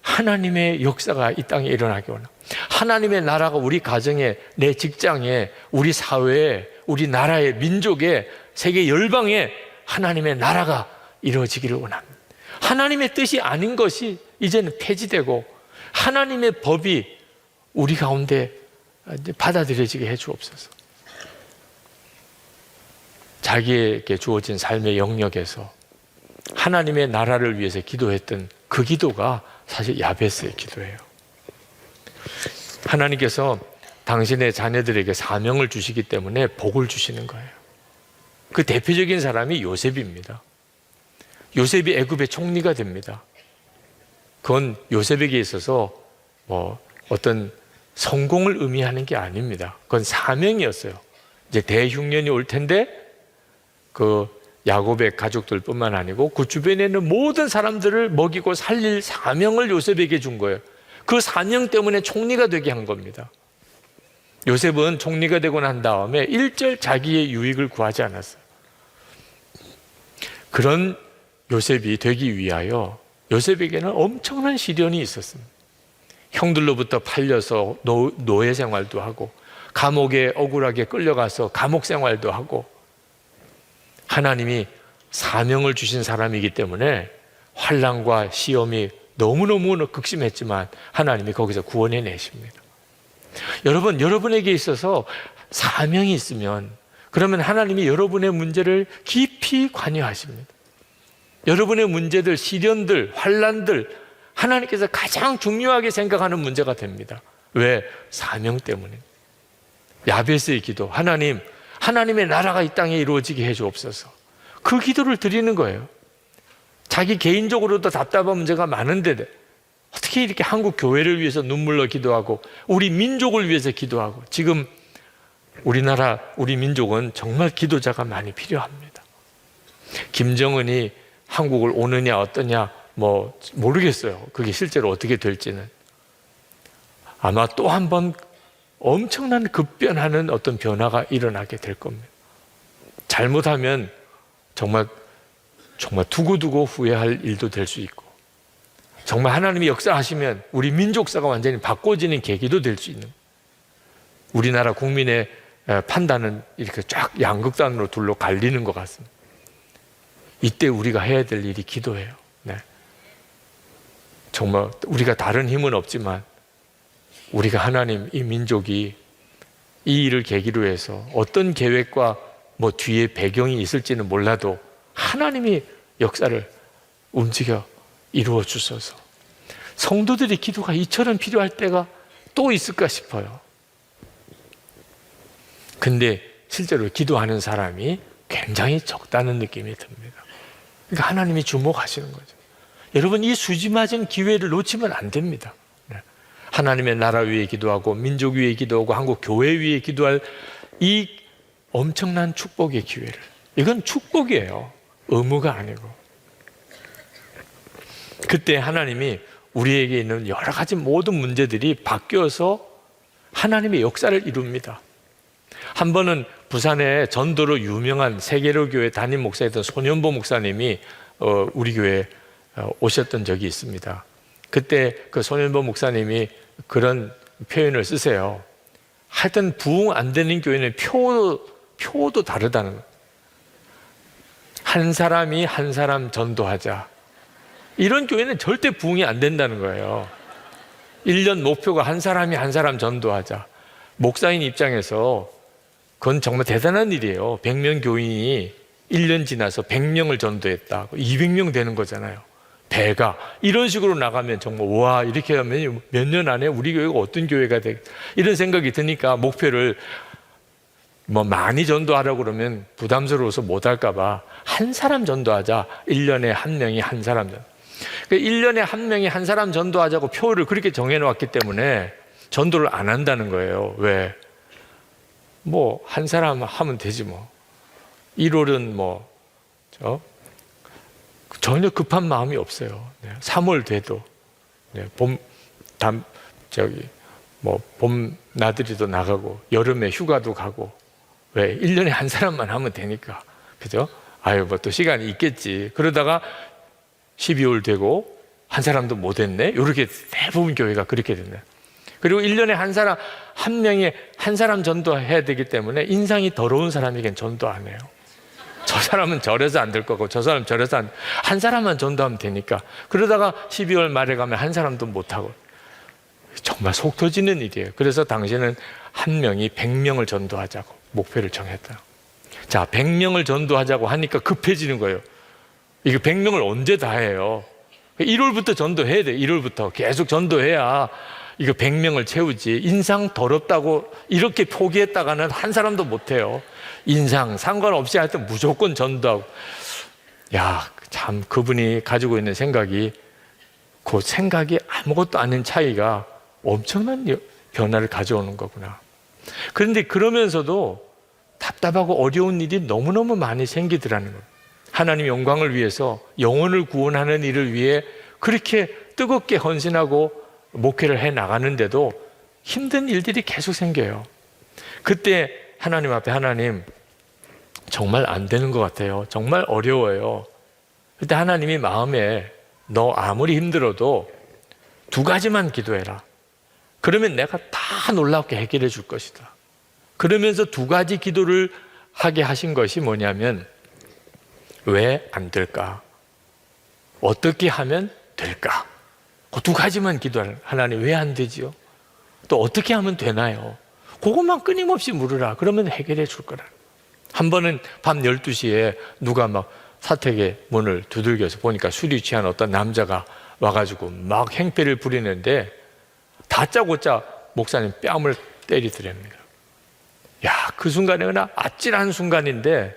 하나님의 역사가 이 땅에 일어나기 원합니다. 하나님의 나라가 우리 가정에, 내 직장에, 우리 사회에, 우리 나라의 민족에, 세계 열방에 하나님의 나라가 이루어지기를 원합니다. 하나님의 뜻이 아닌 것이 이제는 폐지되고 하나님의 법이 우리 가운데 받아들여지게 해 주옵소서. 자기에게 주어진 삶의 영역에서 하나님의 나라를 위해서 기도했던 그 기도가 사실 야베스의 기도예요. 하나님께서 당신의 자녀들에게 사명을 주시기 때문에 복을 주시는 거예요. 그 대표적인 사람이 요셉입니다. 요셉이 애굽의 총리가 됩니다. 그건 요셉에게 있어서 어떤 성공을 의미하는 게 아닙니다. 그건 사명이었어요. 이제 대흉년이 올 텐데 그 야곱의 가족들뿐만 아니고 그 주변에 있는 모든 사람들을 먹이고 살릴 사명을 요셉에게 준 거예요. 그 사명 때문에 총리가 되게 한 겁니다. 요셉은 총리가 되고 난 다음에 일절 자기의 유익을 구하지 않았어요. 그런 요셉이 되기 위하여 요셉에게는 엄청난 시련이 있었습니다. 형들로부터 팔려서 노예 생활도 하고, 감옥에 억울하게 끌려가서 감옥 생활도 하고, 하나님이 사명을 주신 사람이기 때문에 환난과 시험이 너무너무 극심했지만 하나님이 거기서 구원해 내십니다. 여러분, 여러분에게 있어서 사명이 있으면 그러면 하나님이 여러분의 문제를 깊이 관여하십니다. 여러분의 문제들, 시련들, 환난들 하나님께서 가장 중요하게 생각하는 문제가 됩니다. 왜? 사명 때문에. 야베스의 기도, 하나님의 나라가 이 땅에 이루어지게 해 주옵소서. 그 기도를 드리는 거예요. 자기 개인적으로도 답답한 문제가 많은데 어떻게 이렇게 한국 교회를 위해서 눈물로 기도하고 우리 민족을 위해서 기도하고, 지금 우리나라, 우리 민족은 정말 기도자가 많이 필요합니다. 김정은이 한국을 오느냐 어떠냐 모르겠어요. 그게 실제로 어떻게 될지는. 아마 또 한 번 엄청난 급변하는 어떤 변화가 일어나게 될 겁니다. 잘못하면 정말 두고두고 후회할 일도 될 수 있고, 정말 하나님이 역사하시면 우리 민족사가 완전히 바꿔지는 계기도 될 수 있는, 우리나라 국민의 판단은 이렇게 쫙 양극단으로 둘로 갈리는 것 같습니다. 이때 우리가 해야 될 일이 기도예요. 네. 정말 우리가 다른 힘은 없지만 우리가 하나님, 이 민족이 이 일을 계기로 해서 어떤 계획과 뒤에 배경이 있을지는 몰라도 하나님이 역사를 움직여 이루어 주소서. 성도들의 기도가 이처럼 필요할 때가 또 있을까 싶어요. 근데 실제로 기도하는 사람이 굉장히 적다는 느낌이 듭니다. 그러니까 하나님이 주목하시는 거죠. 여러분, 이 수지맞은 기회를 놓치면 안 됩니다. 하나님의 나라 위에 기도하고 민족 위에 기도하고 한국 교회 위에 기도할 이 엄청난 축복의 기회를, 이건 축복이에요. 의무가 아니고. 그때 하나님이 우리에게 있는 여러 가지 모든 문제들이 바뀌어서 하나님의 역사를 이룹니다. 한 번은 부산에 전도로 유명한 세계로 교회 담임 목사였던 손현보 목사님이 우리 교회에 오셨던 적이 있습니다. 그때 그 손현보 목사님이 그런 표현을 쓰세요. 하여튼 부흥 안 되는 교회는 표도 다르다는 거예요. 한 사람이 한 사람 전도하자. 이런 교회는 절대 부흥이 안 된다는 거예요. 1년 목표가 한 사람이 한 사람 전도하자. 목사인 입장에서 그건 정말 대단한 일이에요. 100명 교인이 1년 지나서 100명을 전도했다. 200명 되는 거잖아요. 배가 이런 식으로 나가면 정말 와, 이렇게 하면 몇 년 안에 우리 교회가 어떤 교회가 돼, 이런 생각이 드니까 목표를 많이 전도하라고 그러면 부담스러워서 못할까 봐 한 사람 전도하자. 1년에 한 명이 한 사람 전도. 1년에 한 명이 한 사람 전도하자고 표를 그렇게 정해놓았기 때문에 전도를 안 한다는 거예요. 왜? 한 사람 하면 되지 1월은 전혀 급한 마음이 없어요. 3월 돼도 봄 나들이도 나가고 여름에 휴가도 가고. 왜? 1년에 한 사람만 하면 되니까. 그죠? 또 시간이 있겠지. 그러다가 12월 되고 한 사람도 못 했네. 이렇게 대부분 교회가 그렇게 된다. 그리고 1년에 한 명이 한 사람 전도해야 되기 때문에 인상이 더러운 사람에겐 전도 안 해요. 저 사람은 저래서 안 될 거고 저 사람은 저래서 한 사람만 전도하면 되니까. 그러다가 12월 말에 가면 한 사람도 못 하고. 정말 속 터지는 일이에요. 그래서 당시에는 한 명이 100명을 전도하자고 목표를 정했다. 자, 100명을 전도하자고 하니까 급해지는 거예요. 이거 100명을 언제 다 해요? 1월부터 전도해야 돼. 1월부터 계속 전도해야 이거 100명을 채우지. 인상 더럽다고 이렇게 포기했다가는 한 사람도 못 해요. 인상 상관없이 하여튼 무조건 전도하고. 야, 참 그분이 가지고 있는 생각이, 그 생각이 아무것도 아닌 차이가 엄청난 변화를 가져오는 거구나. 그런데 그러면서도 답답하고 어려운 일이 너무너무 많이 생기더라는 거예요. 하나님 영광을 위해서, 영혼을 구원하는 일을 위해 그렇게 뜨겁게 헌신하고 목회를 해 나가는데도 힘든 일들이 계속 생겨요. 그때 하나님 앞에, 하나님 정말 안 되는 것 같아요. 정말 어려워요. 그때 하나님이 마음에, 너 아무리 힘들어도 2가지만 기도해라. 그러면 내가 다 놀랍게 해결해 줄 것이다. 그러면서 2가지 기도를 하게 하신 것이 뭐냐면, 왜 안 될까? 어떻게 하면 될까? 그 2가지만 기도하라. 하나님 왜 안 되지요? 또 어떻게 하면 되나요? 그것만 끊임없이 물으라. 그러면 해결해 줄 거라. 한 번은 밤 12시에 누가 막 사택의 문을 두들겨서 보니까 술이 취한 어떤 남자가 와가지고 막 행패를 부리는데, 다짜고짜 목사님 뺨을 때리더랍니다. 야, 그 순간에 그냥 아찔한 순간인데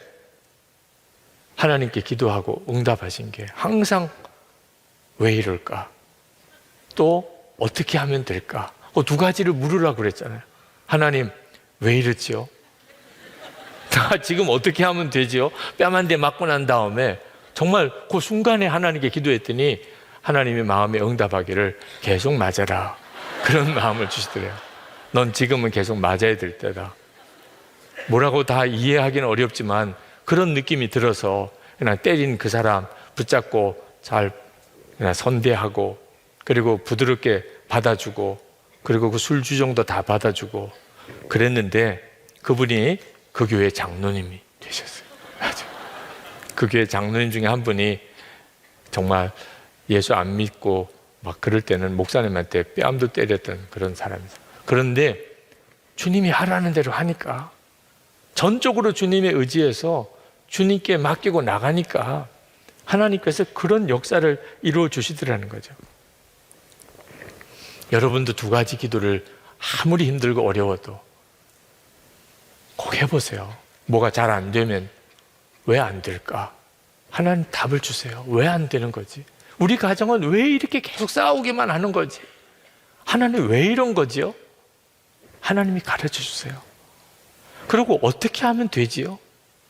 하나님께 기도하고 응답하신 게 항상 왜 이럴까? 또 어떻게 하면 될까? 그 2가지를 물으라고 그랬잖아요. 하나님 왜 이렇지요? 나 지금 어떻게 하면 되지요? 뺨 한 대 맞고 난 다음에 정말 그 순간에 하나님께 기도했더니 하나님의 마음에 응답하기를 계속 맞아라. 그런 마음을 주시더래요. 넌 지금은 계속 맞아야 될 때다. 뭐라고 다 이해하기는 어렵지만 그런 느낌이 들어서 그냥 때린 그 사람 붙잡고 잘 그냥 선대하고, 그리고 부드럽게 받아주고, 그리고 그 술 주정도 다 받아주고 그랬는데, 그분이 그 교회 장로님이 되셨어요. 그 교회 장로님 중에 한 분이 정말 예수 안 믿고 막 그럴 때는 목사님한테 뺨도 때렸던 그런 사람이죠. 그런데 주님이 하라는 대로 하니까, 전적으로 주님의 의지에서 주님께 맡기고 나가니까 하나님께서 그런 역사를 이루어 주시더라는 거죠. 여러분도 2가지 기도를 아무리 힘들고 어려워도 꼭 해보세요. 뭐가 잘 안 되면 왜 안 될까? 하나님 답을 주세요. 왜 안 되는 거지? 우리 가정은 왜 이렇게 계속 싸우기만 하는 거지? 하나님 왜 이런 거지요? 하나님이 가르쳐 주세요. 그리고 어떻게 하면 되지요?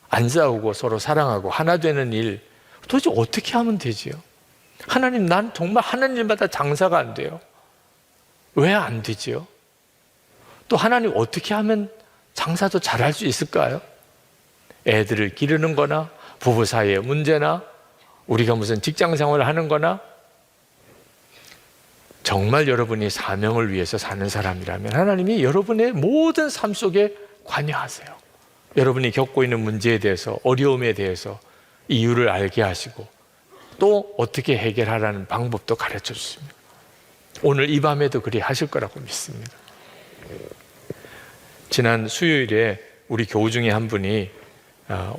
안 싸우고 서로 사랑하고 하나 되는 일, 도대체 어떻게 하면 되지요? 하나님, 난 정말 하는 일마다 장사가 안 돼요. 왜 안 되지요? 또 하나님 어떻게 하면 장사도 잘할 수 있을까요? 애들을 기르는 거나 부부 사이의 문제나 우리가 무슨 직장 생활을 하는 거나, 정말 여러분이 사명을 위해서 사는 사람이라면 하나님이 여러분의 모든 삶 속에 관여하세요. 여러분이 겪고 있는 문제에 대해서, 어려움에 대해서 이유를 알게 하시고 또 어떻게 해결하라는 방법도 가르쳐 주십니다. 오늘 이 밤에도 그리 하실 거라고 믿습니다. 지난 수요일에 우리 교우 중에 한 분이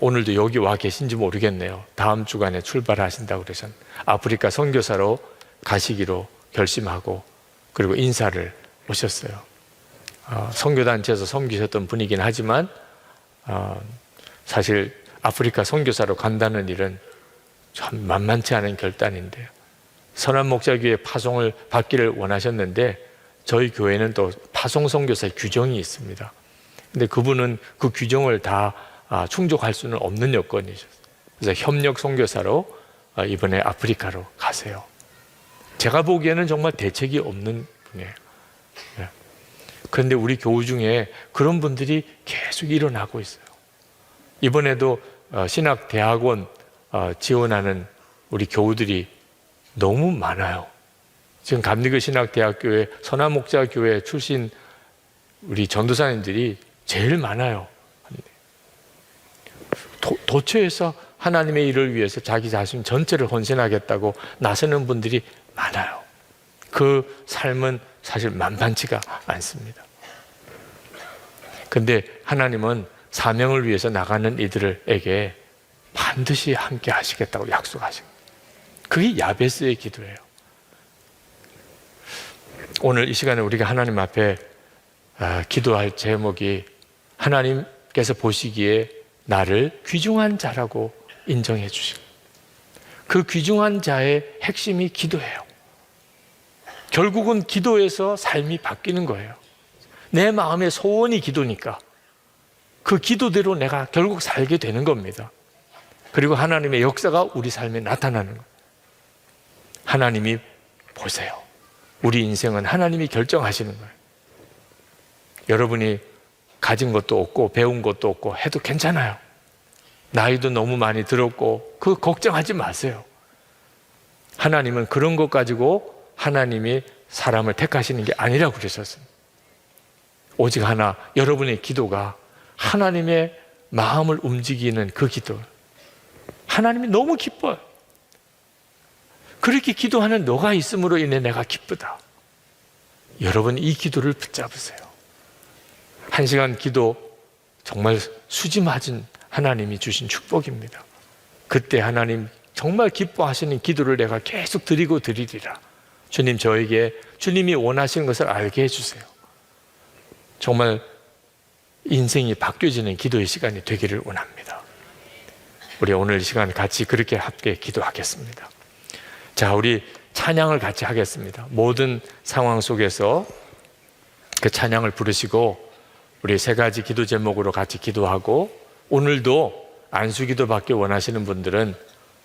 오늘도 여기 와 계신지 모르겠네요. 다음 주간에 출발하신다고 그러셨는데 아프리카 선교사로 가시기로 결심하고, 그리고 인사를 오셨어요. 선교단체에서 섬기셨던 분이긴 하지만 사실 아프리카 선교사로 간다는 일은 참 만만치 않은 결단인데요. 선한목자교회 파송을 받기를 원하셨는데 저희 교회는 또 파송 선교사의 규정이 있습니다. 근데 그분은 그 규정을 다 충족할 수는 없는 여건이셨어요. 그래서 협력 선교사로 이번에 아프리카로 가세요. 제가 보기에는 정말 대책이 없는 분이에요. 그런데 우리 교우 중에 그런 분들이 계속 일어나고 있어요. 이번에도 신학대학원 지원하는 우리 교우들이 너무 많아요. 지금 감리교 신학대학교의 선한목자교회 출신 우리 전도사님들이 제일 많아요. 도처에서 하나님의 일을 위해서 자기 자신 전체를 헌신하겠다고 나서는 분들이 많아요. 그 삶은 사실 만만치가 않습니다. 근데 하나님은 사명을 위해서 나가는 이들에게 반드시 함께 하시겠다고 약속하신 거예요. 그게 야베스의 기도예요. 오늘 이 시간에 우리가 하나님 앞에 기도할 제목이 하나님께서 보시기에 나를 귀중한 자라고 인정해 주신 그 귀중한 자의 핵심이 기도예요. 결국은 기도에서 삶이 바뀌는 거예요. 내 마음의 소원이 기도니까 그 기도대로 내가 결국 살게 되는 겁니다. 그리고 하나님의 역사가 우리 삶에 나타나는 거예요. 하나님이 보세요. 우리 인생은 하나님이 결정하시는 거예요. 여러분이 가진 것도 없고 배운 것도 없고 해도 괜찮아요. 나이도 너무 많이 들었고 그거 걱정하지 마세요. 하나님은 그런 것 가지고 하나님이 사람을 택하시는 게 아니라고 그러셨습니다. 오직 하나, 여러분의 기도가 하나님의 마음을 움직이는 그 기도. 하나님이 너무 기뻐요. 그렇게 기도하는 너가 있음으로 인해 내가 기쁘다. 여러분 이 기도를 붙잡으세요. 1시간 기도 정말 수지 맞은 하나님이 주신 축복입니다. 그때 하나님 정말 기뻐하시는 기도를 내가 계속 드리고 드리리라. 주님 저에게 주님이 원하시는 것을 알게 해주세요. 정말 인생이 바뀌어지는 기도의 시간이 되기를 원합니다. 우리 오늘 이 시간 같이 그렇게 함께 기도하겠습니다. 자, 우리 찬양을 같이 하겠습니다. 모든 상황 속에서 그 찬양을 부르시고 우리 3가지 기도 제목으로 같이 기도하고, 오늘도 안수기도 받기 원하시는 분들은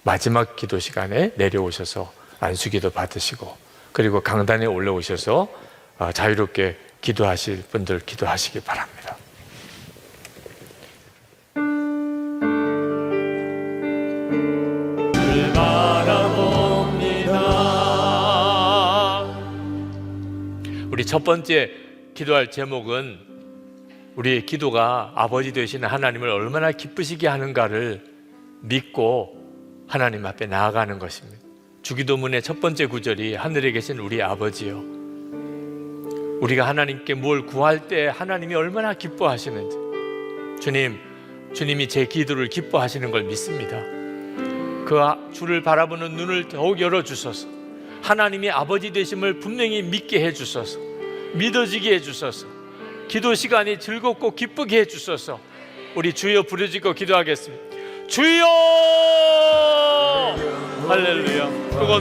마지막 기도 시간에 내려오셔서 안수기도 받으시고, 그리고 강단에 올라오셔서 자유롭게 기도하실 분들 기도하시기 바랍니다. 우리 첫 번째 기도할 제목은 우리의 기도가 아버지 되시는 하나님을 얼마나 기쁘시게 하는가를 믿고 하나님 앞에 나아가는 것입니다. 주기도문의 첫 번째 구절이 하늘에 계신 우리 아버지요, 우리가 하나님께 뭘 구할 때 하나님이 얼마나 기뻐하시는지, 주님이 제 기도를 기뻐하시는 걸 믿습니다. 그 주를 바라보는 눈을 더욱 열어주소서. 하나님이 아버지 되심을 분명히 믿게 해주소서. 믿어지게 해주소서. 기도 시간이 즐겁고 기쁘게 해주소서. 우리 주여 부르짖고 기도하겠습니다. 주여! 할렐루야. 그건